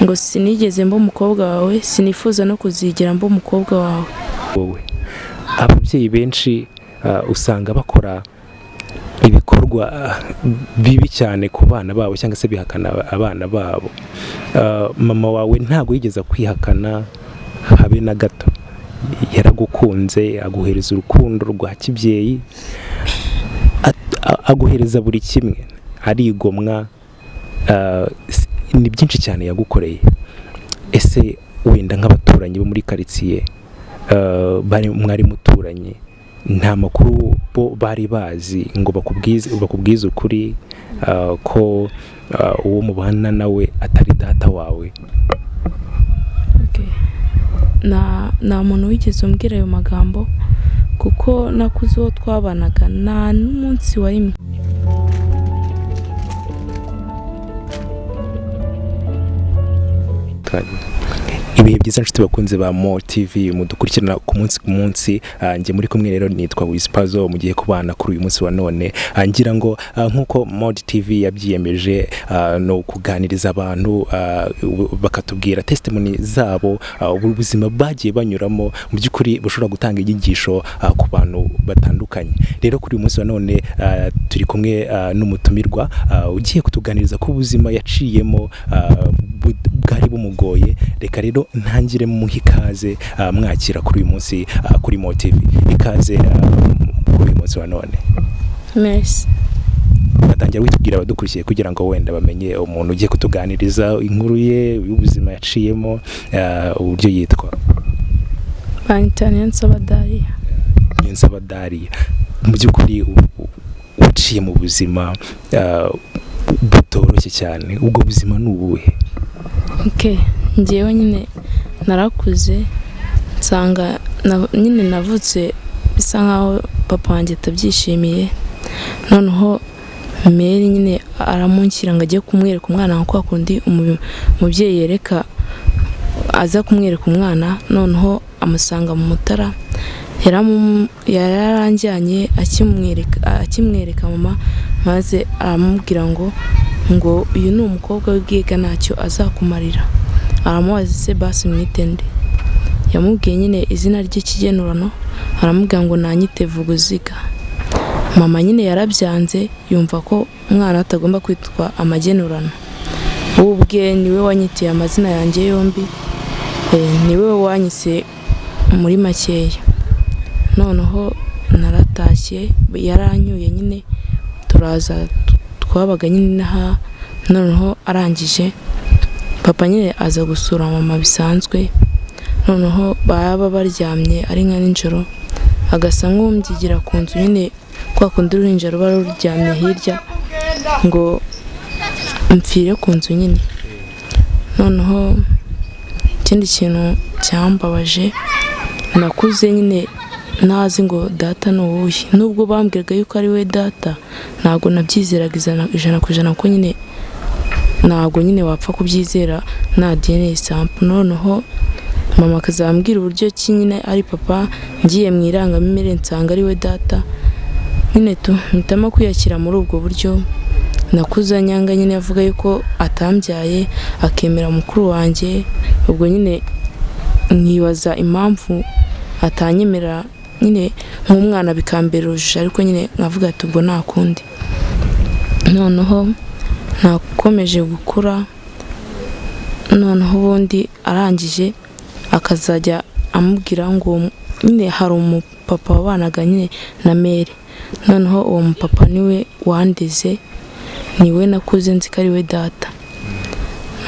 ngo sinigeze mba umukobwa wawe, sinifuza no kuzigera mba umukobwa wawe. Wowe ababyeyi benshi usanga bakora ibikorwa bibi cyane ku bana babo cyangwa se bihakana abana babo. Mama wawe ntago yigeze kwihakana habe na gato, yaragukunze, aguhereza urukundo rwa kibyeyi, aguhereza buri kimwe, arigomwa, ni byinshi cyane yagukoreye. Ese wenda nk'abaturanyi bo muri quartier mwari muturanye, nta makuru bo bari bazi ngo bakubwize ukuri ko uwo mubana nawe atari data wawe? nta muntu wigeze umbwira ayo magambo, kuko nakuze uwo twabanaga nta n'umunsi wa rimwe. Ibihe byiza nshuti bakunze ba Mo TV mudukurikirana ku munsi nge muri kumwe rero nitwa Wispazo mugiye kubana kuri uyu munsi wa none. Ngira ngo nkuko Mo TV yabyiyemeje no kuganiriza abantu bakatubwira testimony zabo, ubuzima bagiye banyuramo mu by'ukuri bushobora gutanga inyigisho ku bantu batandukanye. Rero kuri uyu munsi wa none turi kumwe n'umutumirwa ugiye kutuganiriza ku buzima yaciyemo bwari bumugoye. Reka rero ntangire mu hikaze mwakira kuri uyu munsi kuri Mo TV. Ikaze kuri uyu munsi wa none. Merci. Batangira witubwira abadukurikiye kugira ngo wenda bamenye umuntu ugiye kutuganiriza inkuru ye y'ubuzima yaciyemo, uburyo yitwa. NYANZE DARIA. Mu by'ukuri waciye mu buzima butoroshye cyane, ubwo buzima ni ubuhe? Ngewe nyine narakuze nsanga nyine navutse bisa nkaho papa wanjye atabyishimiye, noneho Mary nyine aramunshyira ngo ajye kumwereka umwana nko kundi umubyeyi yereka aza kumwereka umwana, noneho amusanga mu Mutara, yararanjyanye akimwereka mama, maze aramubwira ngo uyu ni umukobwa w'ubwiga ntacyo azakumarira. Aramubaza se basi mwitende, yamubwiye nyine izina ry'ikigenurano, aramubwira ngo nanyite Vuguziga. Mama nyine yarabyanze, yumva ko umwana atagomba kwitwa amagenurano. Ubwe niwe wanyitiye amazina yanjye yombi, niwe wanyise muri makeya. Noneho naratashye, yaranyuye nyine turaza twabaga nyine naha. Noneho arangije papa nyine aza gusura mama bisanzwe, noneho baba baryamye ari nka nijoro, agasa nk'umubyigira ku nzu nyine kwa kundi uruhinja ruba ruryamye hirya, ngo mpfire ku nzu nyine. Noneho ikindi kintu cyambabaje, nakuze nyine ntazi ngo data ni uwuhe, nubwo bambwiraga yuko ari we data ntabwo nabyizeraga ijana ku ijana, ko nyine ntabwo nyine wapfa kubyizera nta DNA sample. Noneho mama akazambwira uburyo ki nyine ari papa, ngiye mu irangamimerere nsanga ari we data, nyine mpitamo kwiyakira muri ubwo buryo. Nakuze nyanga nyine avuga yuko atambyaye, akemera mukuru wanjye. Ubwo nyine nkibaza impamvu atanyemera nyine nk'umwana, bikambera urujijo, ariko nyine nkavuga ati ubwo nta kundi. Noneho nakomeje gukura, noneho ubundi arangije akazajya amubwira ngo nyine hari umupapa wabanaga nyine na Mary, noneho uwo mupapa niwe wandeze, niwe nakuze nzi ko ari we data.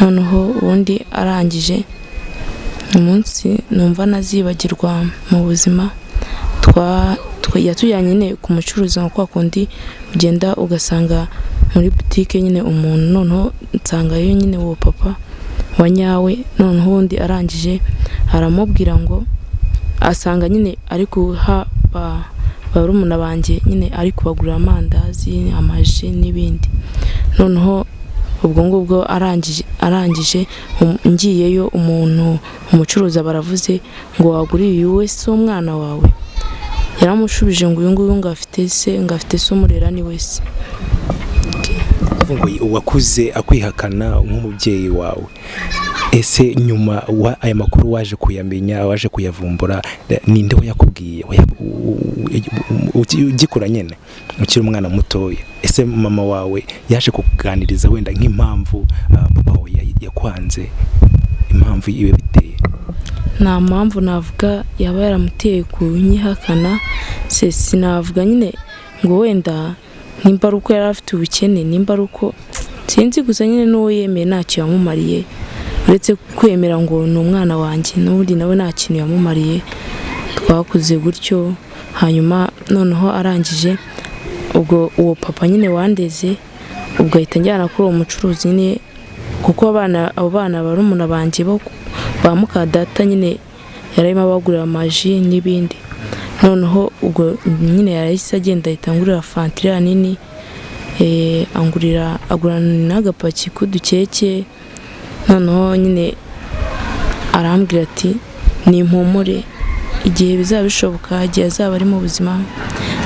Noneho ubundi arangije umunsi numva nazibagirwa mu buzima, yatujyanye nyine ku mucuruzi nko kwa kundi ugenda ugasanga muri butike nyine umuntu, noneho nsangayo nyine uwo papa wa nyawe. Noneho ubundi arangije aramubwira ngo asanga nyine ari guha barumuna banjye nyine ari kubagurira amandazi, amaji n'ibindi. Noneho ubwo ngubwo arangije ngiyeyo umucuruzi baravuze ngo waguriye uwe se umwana wawe. Yaramushubije ngo uyu nguyu ngafite se umurera ni wese. Wakuze akwihakana nk'umubyeyi wawe, ese nyuma aya makuru waje kuyamenya, waje kuyavumbura, ninde yakubwiye ugikura nyene ukiri umwana mutoya? Ese mama wawe yaje kukuganiriza wenda nk'impamvu papa wawe yakwanze, impamvu ibe biteye? Nta mpamvu navuga yaba yaramuteye kunyihakana, sinavuga nyine ngo wenda nimba uko yari afite ubukene, nimba uko sinzi, gusa nyine n'uwo yemeye ntacyo yamumariye uretse kwemera ngo ni umwana wanjye, n'ubundi nawe nta kintu yamumariye. Twakuze gutyo, hanyuma noneho arangije ubwo uwo papa nyine wandeze ubwo ahita njyana kuri uwo mucuruzi nyine, kuko abo bana barumuna banjye ba muka data nyine yararimo abagurira amaji n'ibindi. Noneho ubwo nyine yarahise agenda ahita angurira fantira nini, agura n'agapaki k'udukeke. Noneho nyine arambwira ati ni impumure, igihe bizaba bishoboka, igihe azaba ari mu buzima,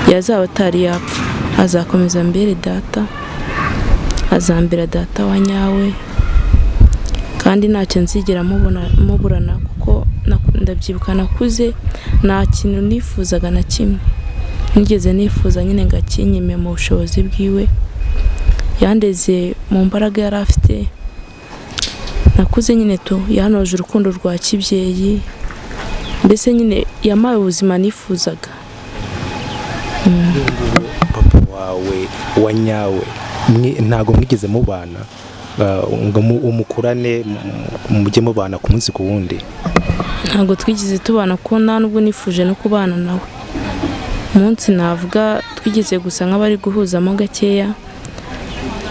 igihe azaba atari yapfa, azakomeza mbere data, azambera data wa nyawe, kandi ntacyo nzigera muburana, kuko ndabyibuka nakuze nta kintu nifuzaga na kimwe nigeze nifuza nyine ngo akinyime mu bushobozi bwiwe. Yandeze mu mbaraga yari afite, nakuze nyine yanoje urukundo rwa kibyeyi, mbese nyine yamaye ubuzima nifuzaga. Papa wawe wa nyawe ntago mwigeze mubana ngo umukurane mujye mubana ku munsi ku wundi? Ntago twigeze tubana, ko nta nubwo nifuje no kubana nawe. Umunsi navuga twigeze gusa nk'abari guhuzamo gakeya,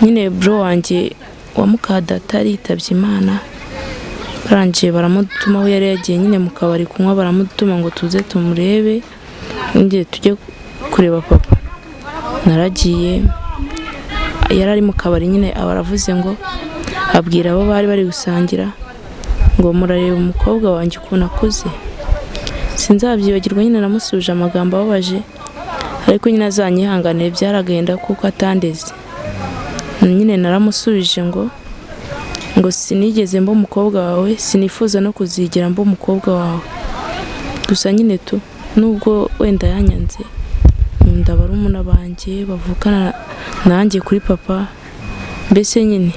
nyine bro wanjye wa muka data yitabye Imana, barangiye baramutuma, aho yari yagiye nyine mu kabari kunywa, baramutuma ngo tuze tumurebe, ngiye tujye kureba papa. Naragiye, yari ari mu kabari nyine, abaravuze ngo abwira abo bari gusangira ngo murareba umukobwa wanjye ukuntu akuze. Sinzabyibagirwa, nyine namusubije amagambo ababaje, ariko nyine azanyihanganire, byaragenda kuko atandeze. Nyine naramusubije ngo sinigeze mba umukobwa wawe, sinifuza no kuzigera mba umukobwa wawe, gusa nyine nubwo wenda yanyanze, nkunda barumuna banjye bavukana nanjye kuri papa, mbese nyine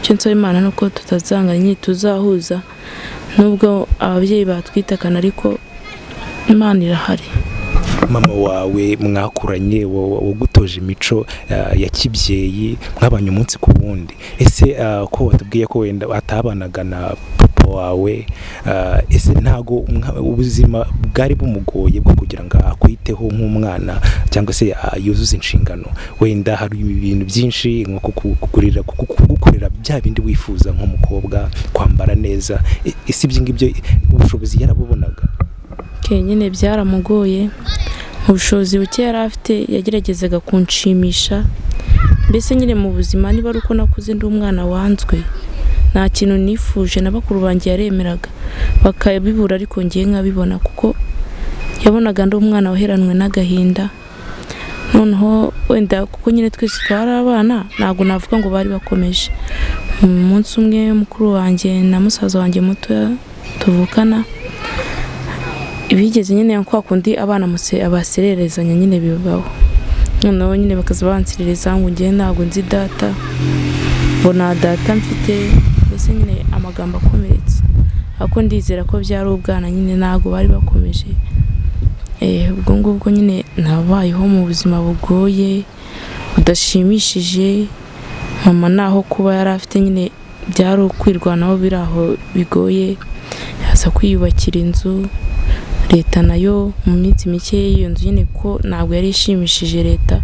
icyo nsaba Imana nuko tutazangana, nyine tuzahuza, nubwo ababyeyi batwitakana ariko Imana irahari. Mama wawe mwakuranye, wagutoje imico ya kibyeyi, mwabanye umunsi ku wundi. Ese ko watubwiye ko wenda atabanaga na papa wawe, ese ntago ubuzima bwari bumugoye bwo kugira ngo akwiteho nk'umwana cyangwa se yuzuze inshingano? Wenda hari ibintu byinshi nko kugukorera bya bindi wifuza nk'umukobwa, kwambara neza, ese ibyo ngibyo ubushobozi yarabubonaga? Nyine byaramugoye, ubushobozi buke yari afite yageragezaga kunshimisha, mbese nyine mu buzima niba ari uko nakuze ndi umwana wanzwe, nta kintu nifuje, na bakuru banjye yaremeraga bakabibura, ariko ngiye nkabibona, kuko yabonaga ndi umwana waheranwe n'agahinda. Noneho wenda kuko nyine twese twari abana, ntabwo navuga ngo bari bakomeje. Umunsi umwe mukuru wanjye na musaza wanjye muto tuvukana, bigeze nyine kwa kundi abana abasererezanya nyine bibaho, noneho nyine bakaza banserereza ngo ngiye ntabwo nzi data, ngo nta data mfite, mbese nyine amagambo akomeretse, ariko ndizera ko byari ubwana, nyine ntabwo bari bakomeje. Ubwo ngubwo nyine nabayeho mu buzima bugoye budashimishije. Mama naho kuba yari afite nyine byari ukwirwanaho, biri aho bigoye, yaza kwiyubakira inzu. Leta nayo mu minsi mike y'iyo nzu nyine ko ntabwo yari ishimishije, leta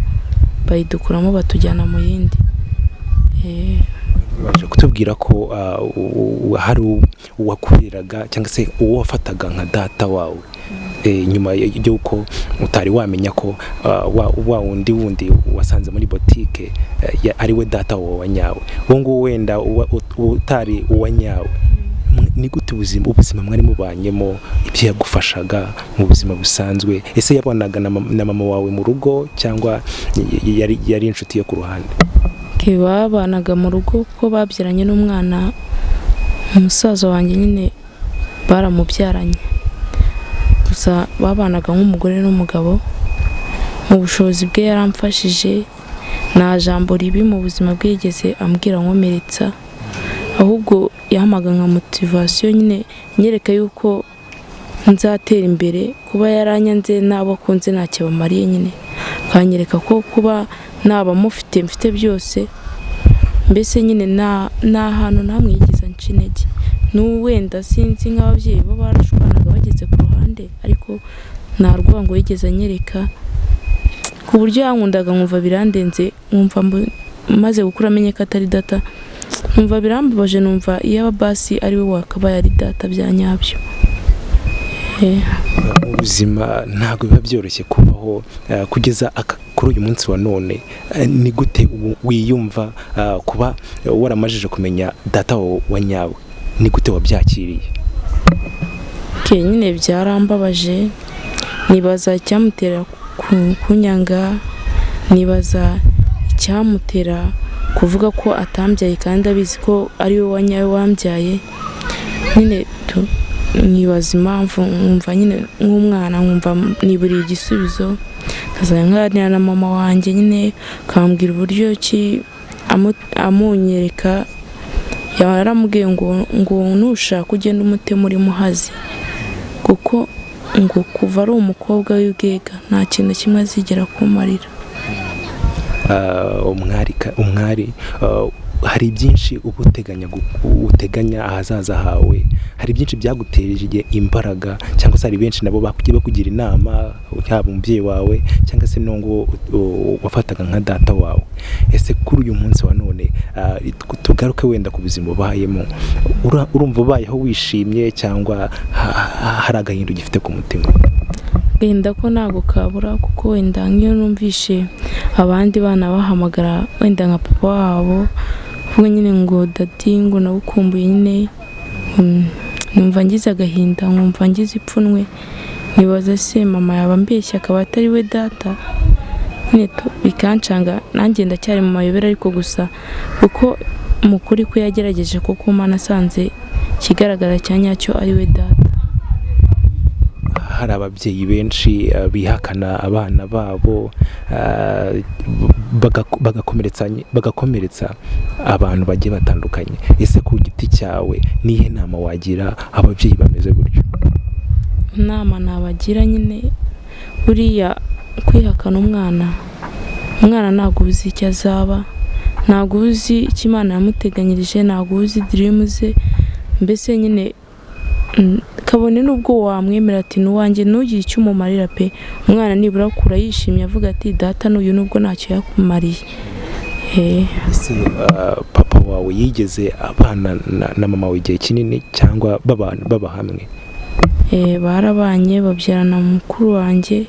bayidukuramo batujyana mu yindi. Baje kutubwira ko hari uwakuriraga cyangwa se uwo wafataga nka data wawe, nyuma y'uko utari wamenya ko wa wundi wasanze muri botike ari we data wawe wa nyawe. Uwo nguwo wenda utari uwa nyawe, ni gute ubuzima mwari mubanyemo, ibyo yagufashaga mu buzima busanzwe? Ese yabonaga na mama wawe mu rugo cyangwa yari inshuti yo ku ruhande? Babanaga mu rugo, ko babyaranye n'umwana umusaza wanjye nyine baramubyaranye gusa babanaga nk'umugore n'umugabo. Mu bushobozi bwe yaramfashije, nta jambo ribi mu buzima bwe yigeze ambwira nkomeretsa, ahubwo yampaga nka motivation nyine nyereka yuko nzatera imbere. Kuba yaranyanze n'abo akunze ntacyo bamariye nyine, akanyereka ko kuba naba mfite byose, mbese nyine nta hantu namwe yigeze anca intege. Wenda sinzi nk'ababyeyi bo barashwanaga bageze ku ruhande, ariko nta rwango yigeze anyereka, ku buryo yankundaga nkumva birandenze, nkumva maze gukura amenye ko atari data, nkumva birambabaje, numva iyo basi ari we wakabaye ari data bya nyabyo. Ubuzima ntabwo biba byoroshye kubaho kugeza kuri uyu munsi wa none. Ni gute wiyumva kuba waramajije kumenya data wa nyawe? Ni gute wabyakiriye? Nyine byarambabaje, nibaza icyamutera kunyanga, nibaza icyamutera kuvuga ko atambyaye kandi abizi ko ari we wanyawe wambyaye. Nyine nibaza impamvu, nkumva nyine nk'umwana, nkumva niburiye igisubizo. Nkazanira na mama wanjye nyine akambwira uburyo ki amunyereka, yaramubwiye ngo nushaka ugende umutema uri muhazi, kuko ngo kuva ari umukobwa w'ubwega nta kintu kimwe azigera kumarira. Umwari hari byinshi uteganya ahazaza hawe, hari byinshi byagutereje imbaraga, cyangwa se hari benshi nabo bakugiye bakugira inama, yaba umubyeyi wawe cyangwa se n'uwo wafataga nka data wawe. Ese kuri uyu munsi wa none tugaruke wenda ku buzima ubayemo, urumva ubayeho wishimye cyangwa hari agahinda ugifite ku mutima? Agahinda ko ntabwo kabura, kuko wenda nk'iyo numvishe abandi bana bahamagara wenda nka papa wabo kuvuga nyine ngo dadi, ngo nawukumbuye nyine, numva ngize agahinda, nkumva ngize ipfunwe, nibaza se mama yaba mbeshya akaba atari we data. Nyine bikancanga, nanjye ndacyari mu mayobera, ariko gusa kuko mukuri ko yagerageje, kuko Imana asanze kigaragara cya nyacyo ari we data. Hari ababyeyi benshi bihakana abana babo, bagakomeretsa abantu bagiye batandukanye. Ese ku giti cyawe nihe nama wagira ababyeyi bameze gutyo? Inama nabagira nyine, buriya kwihakana umwana ntabwo uzi icyo azaba, ntabwo uzi icyo Imana yamuteganyirije, ntabwo uzi dream ze. Mbese nyine kabone n'ubwo wamwemera ati n'uwanjye, ntugire icyo umumarira pe. Umwana nibura akura yishimye avuga ati data n'uyu nubwo ntacyo yakumariye. Ese papa wawe yigeze abana na mama wawe igihe kinini cyangwa baba hamwe? Barabanye, babyarana mukuru wanjye,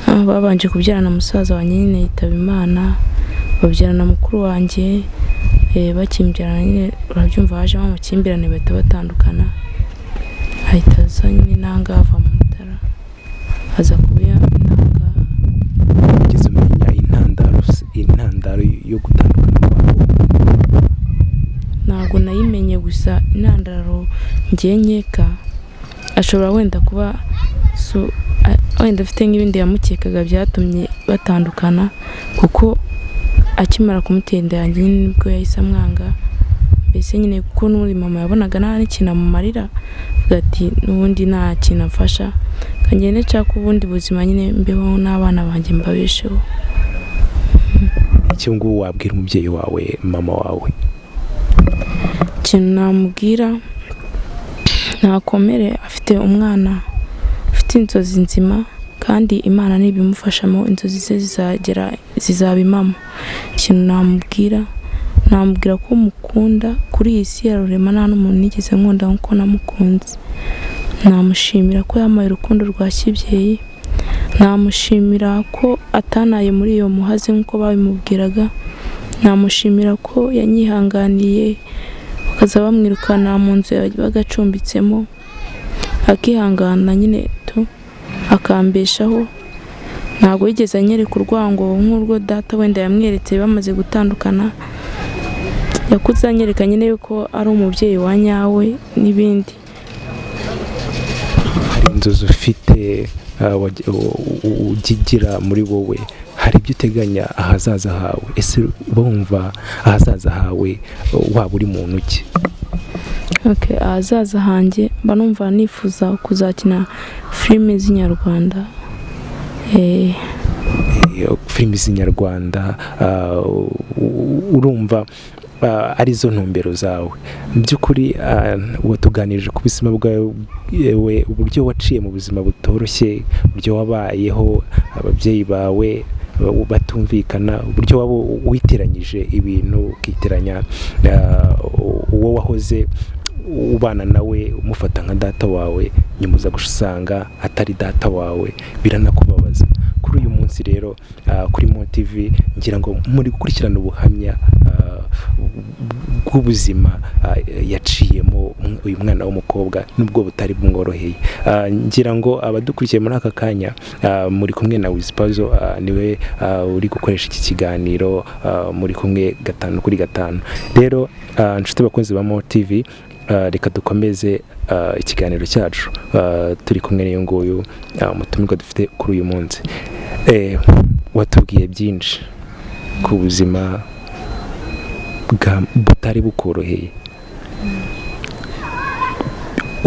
babanje kubyarana musaza wanjye nyine yitaba Imana, babyarana mukuru wanjye, bakimbyarana nyine urabyumva hajemo amakimbirane bahita batandukana, ahita aza nyine nanga ava mu Mutara aza kuba nanga. Ugeze umenya intandaro yo gutandukana kwabo? Ntabwo nayimenye, gusa intandaro ngiye nkeka ashobora wenda kuba wenda afite nk'ibindi yamukekaga byatumye batandukana, kuko akimara kumutera inda yanjye nyine nibwo yahise amwanga. Mbese nyine kuko n'ubundi mama yabonaga nta n'ikintu amumarira, ati n'ubundi nta kintu amfasha, kangende nshaka ubundi buzima nyine mbeho n'abana banjye mbabesheho. Icyo ngo wabwira umubyeyi wawe, mama wawe? Ikintu namubwira, ntakomere, afite umwana ufite inzozi nzima, kandi Imana nibimufashamo inzozi ze zizaba impamo. Ikintu namubwira ko mukunda, kuri iyi si ya rurema nta n'umuntu nigeze nkunda nk'uko namukunze. Namushimira ko yampaye urukundo rwa kibyeyi, namushimira ko atanaye muri iyo muhazi nk'uko babimubwiraga, namushimira ko yanyihanganiye, bakaza bamwirukana mu nzu bagacumbitsemo, akihangana nyine akambeshaho. Ntabwo yigeze anyereka urwango nk'urwo data wenda yamweretse bamaze gutandukana. yakuze anyereka nyine yuko ari umubyeyi wa nyawe n'ibindi. Hari inzozi ufite ugigira muri wowe, hari ibyo uteganya ahazaza hawe, ese bumva ahazaza hawe waba uri muntu ki? Ahazaza hanjye mba numva nifuza kuzakina filime z'inyarwanda. Filime z'inyarwanda urumva arizo ntumbero zawe by'ukuri? Watuganirije ku buzima bwawe, uburyo waciye mu buzima butoroshye, uburyo wabayeho, ababyeyi bawe batumvikana, uburyo waba witeranyije ibintu, ukiteranya uwo wahoze ubana nawe umufata nka data wawe, nyuma uza gusanga atari data wawe, biranakubabaza. Kuri uyu munsi rero kuri Mo TV ngira ngo muri gukurikirana ubuhamya bw'ubuzima yaciyemo uyu mwana w'umukobwa nubwo butari bumworoheye. Ngira ngo abadukurikiye muri aka kanya muri kumwe na Wispazo, niwe uri gukoresha iki kiganiro, muri kumwe 5 kuri 5. Rero nshuti bakunzi ba Mo TV, reka dukomeze ikiganiro cyacu. Turi kumwe n'uyu nguyu umutumirwa dufite kuri uyu munsi. Watubwiye byinshi ku buzima butari bukoroheye,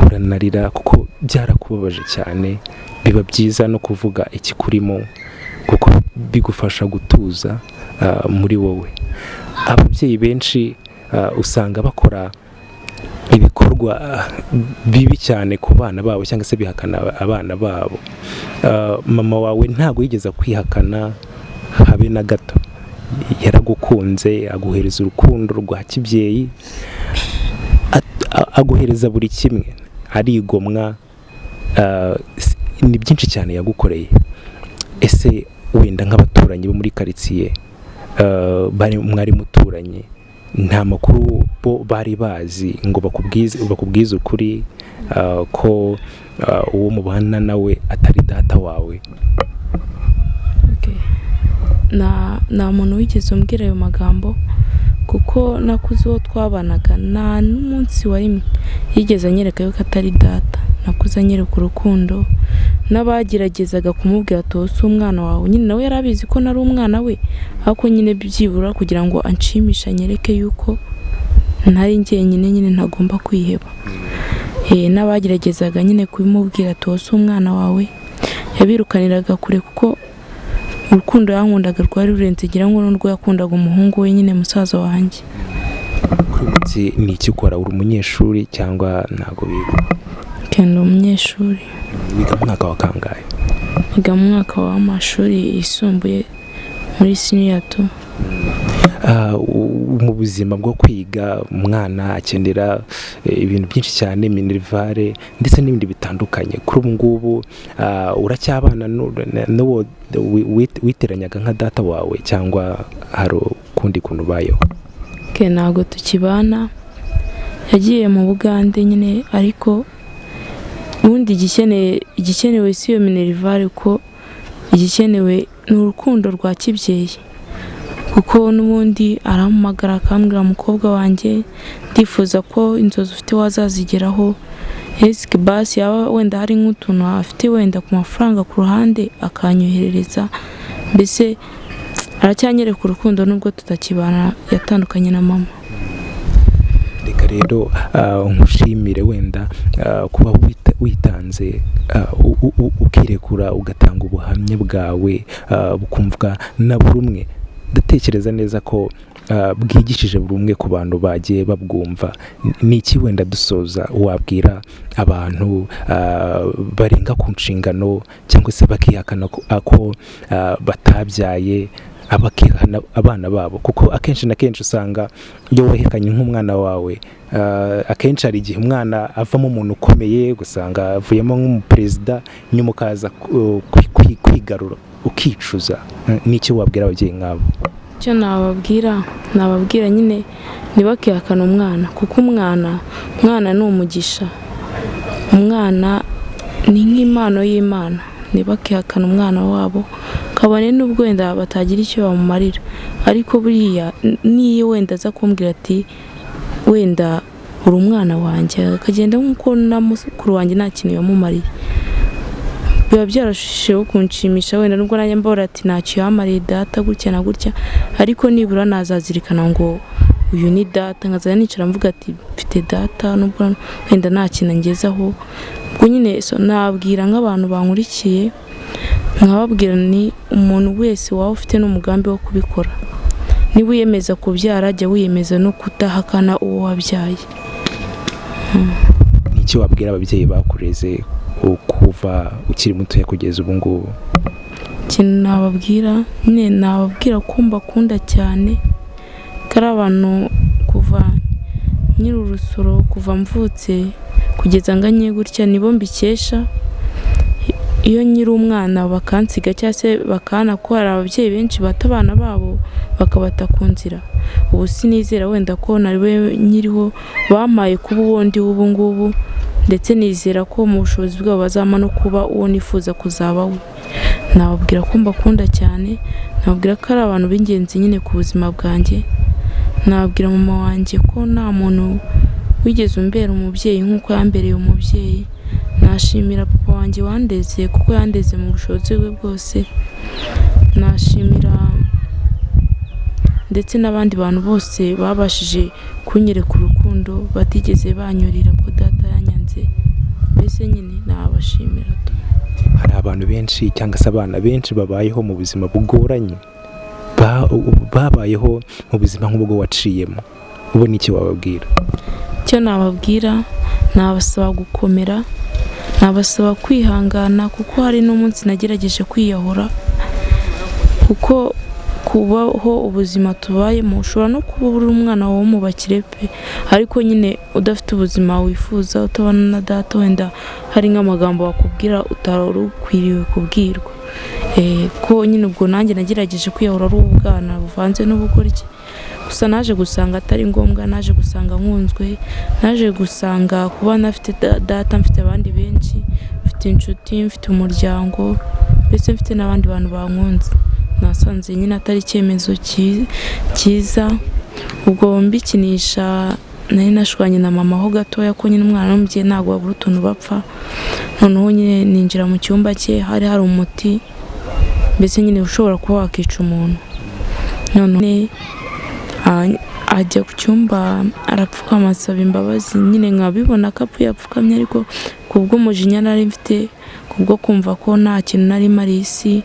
uranarira kuko byarakubabaje cyane. Biba byiza no kuvuga ikikurimo kuko bigufasha gutuza muri wowe. Ababyeyi benshi usanga bakora ibikorwa bibi cyane ku bana babo cyangwa se bihakana abana babo. Mama wawe ntago yigeze kwihakana habe na gato, yaragukunze, aguhereza urukundo rwa kibyeyi, aguhereza buri kimwe, arigomwa, ni byinshi cyane yagukoreye. Ese wenda nk'abaturanyi bo muri quartier mwari muturanye, nta makuru bo bari bazi ngo bakubwize ukuri ko uwo mubana nawe atari data wawe? nta muntu wigeze umbwira ayo magambo, kuko nakuze uwo twabanaga nta n'umunsi wa rimwe yigeze anyereka yuko atari data. Nakuze anyereka urukundo, n'abageragezaga kumubwira ati umwana wawe, nyine nawe yarabizi ko nari umwana we, ariko nyine byibura kugira ngo anshimisha anyereke yuko ntari njyenyine, nyine ntagomba kwiheba. N'abageragezaga nyine kubimubwira ati umwana wawe, yabirukaniraga kure kuko urukundo yankundaga rwari rurenze, ngira ngo n'urwo yakundaga umuhungu we, nyine musaza wanjye. Kuri ni iki ukora? Uri umunyeshuri cyangwa ntago biga? Ndi umunyeshuri. Wiga mu mwaka wa kangahe? Wiga mu mwaka w'amashuri yisumbuye muri senior 2. Mu buzima bwo kwiga umwana akenera ibintu byinshi cyane, minerivare ndetse n'ibindi bitandukanye. Kuri ubu ngubu uracyabana n'uwo witeranyaga nka data wawe cyangwa hari ukundi kuntu bayeho? Ntabwo tukibana, yagiye mu Bugande nyine, ariko ubundi igikenewe si iyo minerivare, ko igikenewe ni urukundo rwa kibyeyi. Kuko n'ubundi arampamagara akambwira, umukobwa wanjye, ndifuza ko inzozi ufite wazazigeraho, esike basi yaba wenda hari nk'utuntu afite wenda ku mafaranga ku ruhande akanyoherereza. Mbese aracyanyereka urukundo nubwo tutakibana, yatandukanye na mama. Reka rero nkushimire wenda kuba witanze ukirekura ugatanga ubuhamya bwawe bukumvwa na buri umwe. Ndatekereza neza ko bwigishije buri umwe ku bantu bagiye babwumva. Ni iki wenda dusoza wabwira abantu barenga ku nshingano cyangwa se bakihakana ko batabyaye, abakihana abana babo? Kuko akenshi na kenshi usanga iyo wehekanye nk'umwana wawe, akenshi hari igihe umwana avamo umuntu ukomeye, gusanga avuyemo nk'umuperezida, nyuma ukaza kwigarura ukicuza. N'iki wabwira ababyeyi nk'abo? Icyo nababwira nyine ntibakihakane umwana, kuko umwana ni umugisha, umwana ni nk'impano y'Imana. Ntibakihakane umwana wabo, kabone n'ubwo wenda batagira icyo bamumarira, ariko buriya niyo wenda aza kumbwira ati wenda uri umwana wanjye, akagenda nk'uko na mukuru wanjye nta kintu yamumariye, biba byarashushijeho kunshimisha, wenda nubwo nanjye mbora ati ntacyo yamariye data gutya na gutya, ariko nibura nazazirikana ngo uyu ni data, nkazajya nicara mvuga ati mfite data nubwo wenda nta kintu ngezaho. Ubwo nyine nabwira nk'abantu bankurikiye, nkababwira ni umuntu wese waba ufite n'umugambi wo kubikora, niba wiyemeza kubyara jya wiyemeza no kudahakana uwo wabyaye. N'icyo wabwira ababyeyi bakureze kuva ukiri muto kugeza ubu ngubu? Ikintu nababwira ko mbakunda cyane, kari abantu kuva nyiri urusoro, kuva mvutse kugeza nganye gutya nibo mbikesha. Iyo nyiri umwana bakansiga cyangwa se bakana ko hari ababyeyi benshi bata abana babo bakabata ku nzira, ubu sinizera wenda ko nariwe nyiriho bampaye kuba uwo ndi ubu ngubu, ndetse nizera ko mu bushobozi bwabo bazama no kuba uwo nifuza kuzaba we. Nababwira ko mbakunda cyane, nababwira ko ari abantu b'ingenzi nyine ku buzima bwanjye. Nababwira mama wanjye ko nta muntu wigeze umbera umubyeyi nk'uko yambereye umubyeyi. Nashimira papa wanjye wandeze kuko yandeze mu bushobozi bwe bwose. Nashimira ndetse n'abandi bantu bose babashije kunyereka urukundo, batigeze banyurira ko data yanyanze. Mbese nyine nabashimira. Hari abantu benshi cyangwa se abana benshi babayeho mu buzima bugoranye, babayeho mu buzima nk'ubwo waciyemo, ubu ni iki wababwira? Icyo nababwira, nabasaba gukomera, nabasaba kwihangana, kuko hari n'umunsi nagerageje kwiyahura, kuko kubaho ubuzima tubayemo ushobora no kuba uri umwana wo mu bakire pe, ariko nyine udafite ubuzima wifuza, utabana na data, wenda hari nk'amagambo bakubwira utari ukwiriye kubwirwa. Ko nyine ubwo nanjye nagerageje kwiyahura ari ubwana buvanze n'ubugoryi, gusa naje gusanga atari ngombwa, naje gusanga nkunzwe, naje gusanga kuba nafite data, mfite abandi benshi, mfite inshuti, mfite umuryango, mbese mfite n'abandi bantu bankunze. Nasanze nyine atari icyemezo cyiza. Ubwo mbikinisha nari nashwanye na mama ho gatoya ko nyine umwana n'umubyeyi ntabwo babura utuntu bapfa. Noneho nyine ninjira mu cyumba cye, hari umuti mbese nyine ushobora kuba wakica umuntu. None ajya ku cyumba arapfukama asaba imbabazi, nyine nkabibona ko yapfukamye, ariko kubw'umujinya nari mfite, kubwo kumva ko nta kintu nari mari isi,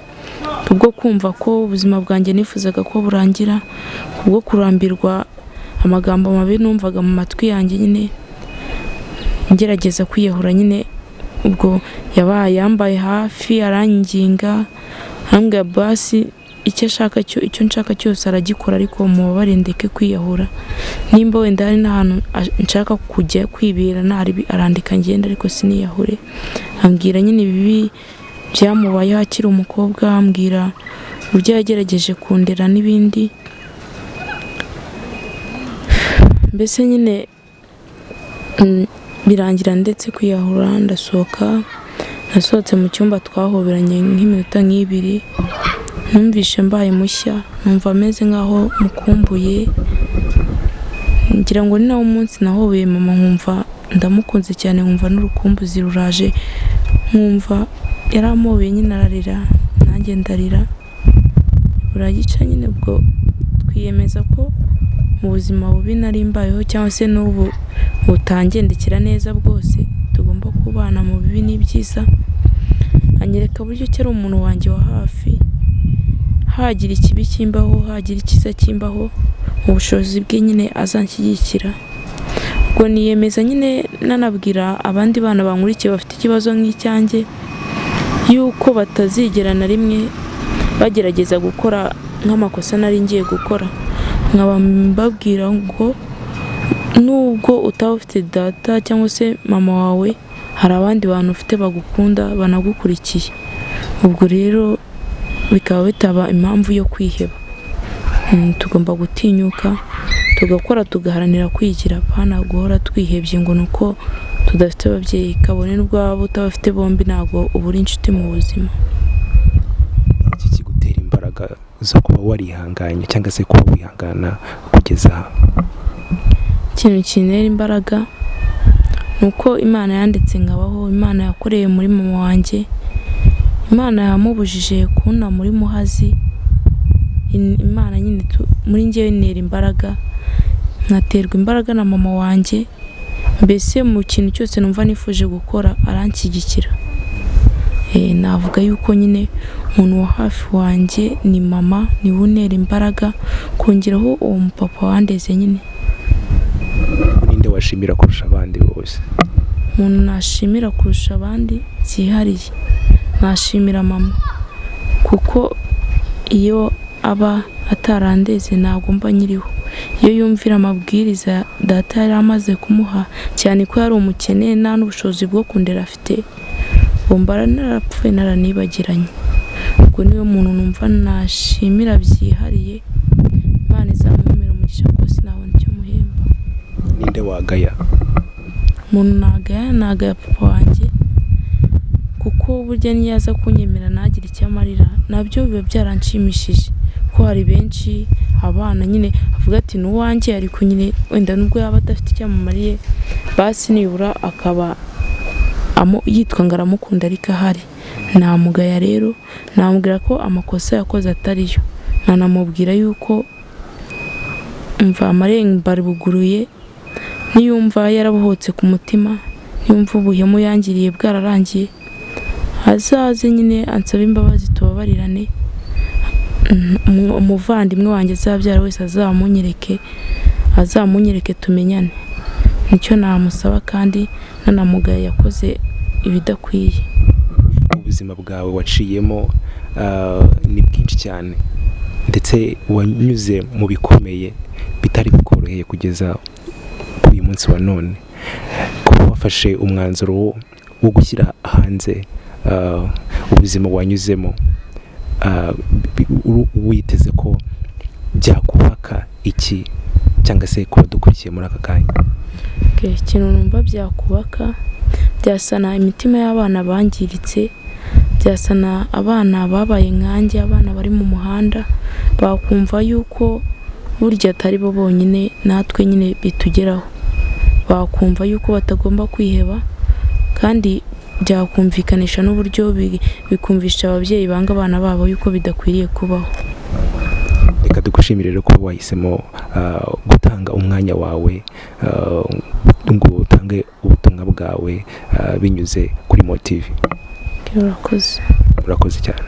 kubwo kumva ko ubuzima bwanjye nifuzaga ko burangira, kubwo kurambirwa amagambo mabi numvaga mu matwi yanjye, nyine ngerageza kwiyahura. Nyine ubwo yabaye yambaye hafi, aranginga, arambwira basi icyo nshaka cyose aragikora, ariko mubabare ndeke kwiyahura. Nimba wenda hari n'ahantu nshaka kujya kwibera ntari arandika ngenda, ariko siniyahure. Ambwira nyine ibibi byamubayeho akiri umukobwa, ambwira uburyo yagerageje kundera n'ibindi. Mbese nyine birangira ndetse kwiyahura, nasohotse mu cyumba, twahoberanye nk'iminota nk'ibiri, numvishe mbaye mushya, numva ameze nk'aho mukumbuye. Ngira ngo ni nawo umunsi nahobeye mama, nkumva ndamukunze cyane, nkumva n'urukumbuzi ruraje, nkumva yaramobeye nyine ararira, nanjye ndarira, buragica. Nyine ubwo twiyemeza ko mu buzima bubi nari mbayeho, cyangwa se n'ubu butangendekera neza bwose, tugomba kubana mu bibi n'ibyiza. Anyereka buryo cyari umuntu wanjye wa hafi, hagira ikibi kimbaho, hagira icyiza kimbaho, mu bushobozi bwe nyine azanshyigikira. Ubwo niyemeza nyine nanabwira abandi bana bankurikiye bafite ikibazo nk'icyanjye, yuko batazigera na rimwe bagerageza gukora nk'amakosa nari ngiye gukora. Nkaba mbabwira ngo nubwo utaba ufite data cyangwa se mama wawe, hari abandi bantu ufite bagukunda, banagukurikiye. Ubwo rero bikaba bitaba impamvu yo kwiheba. Tugomba gutinyuka, tugakora, tugaharanira kwigira, hana guhora twihebye ngo nuko tudafite ababyeyi. Kabone n'ubwo waba utabafite bombi, ntabwo ubura inshuti mu buzima. Iki kigutera zo kuba warihanganye cyangwa se kuba wihangana kugeza aha? Ikintu kinera imbaraga nuko Imana yanditse ngabaho, Imana yakoreye muri mama wanjye, Imana yamubujije kuna muri muhazi. Imana nyine muri njyewe intera imbaraga, nkaterwa imbaraga na mama wanjye. Mbese mu kintu cyose numva nifuje gukora aranshyigikira. Navuga yuko nyine umuntu wa hafi wanjye ni mama, ni unera imbaraga, kongeraho uwo mupapa wandeze nyine. Ninde washimira kurusha abandi bose? Umuntu nashimira kurusha abandi byihariye, nashimira mama, kuko iyo aba atarandeze ntabwo mba nyiriho. Iyo yumvira amabwiriza data yari amaze kumuha, cyane ko yari umukene nta n'ubushobozi bwo kundera afite, mbara narapfuye naranibagiranye. Ubwo niwe muntu numva nashimira byihariye, Imana izamumera umugisha rwose nabona icyo muhemba. Ninde wagaya? Umuntu nagaya papa wanjye, kuko burya niyaza kunyemera nagira icyo amarira nabyo biba byaranshimishije. Ko hari benshi abana nyine avuga ati n'uwanjye ariko nyine wenda nubwo yaba adafite icyo amumariye, basi nibura akaba yitwa ngo aramukunda ariko ahari. Namugaya rero, namubwira ko amakosa yakoze atariyo, nanamubwira yuko umva amarembo buguruye, niyumva yarabohotse ku mutima, niyumva ubuhemu yangiriye bwararangiye, azaze nyine ansaba imbabazi tubabarirane. Umuvandimwe wanjye azabyara wese azamunyereke tumenyane. Nicyo namusaba kandi nanamugaya yakoze ibidakwiye. Ubuzima bwawe waciyemo ni bwinshi cyane, ndetse wanyuze mu bikomeye bitari bikoroheye kugeza kuri uyu munsi wa none. Kuba wafashe umwanzuro wo gushyira hanze ubuzima wanyuzemo, witeze ko byakubaka iki cyangwa se kuba dukurikiye muri aka kanya? Ikintu numva byakubaka, byasana imitima y'abana bangiritse, byasana abana babaye nkanjye, abana bari mu muhanda, bakumva yuko burya atari bo bonyine, natwe nyine bitugeraho. Bakumva yuko batagomba kwiheba, kandi byakumvikanisha n'uburyo bikumvisha ababyeyi banga abana babo yuko bidakwiriye kubaho. Reka dugushimire rero ko wahisemo gutanga umwanya wawe ngo utange ubutumwa bwawe binyuze kuri Mo TV. Urakoze. Urakoze cyane.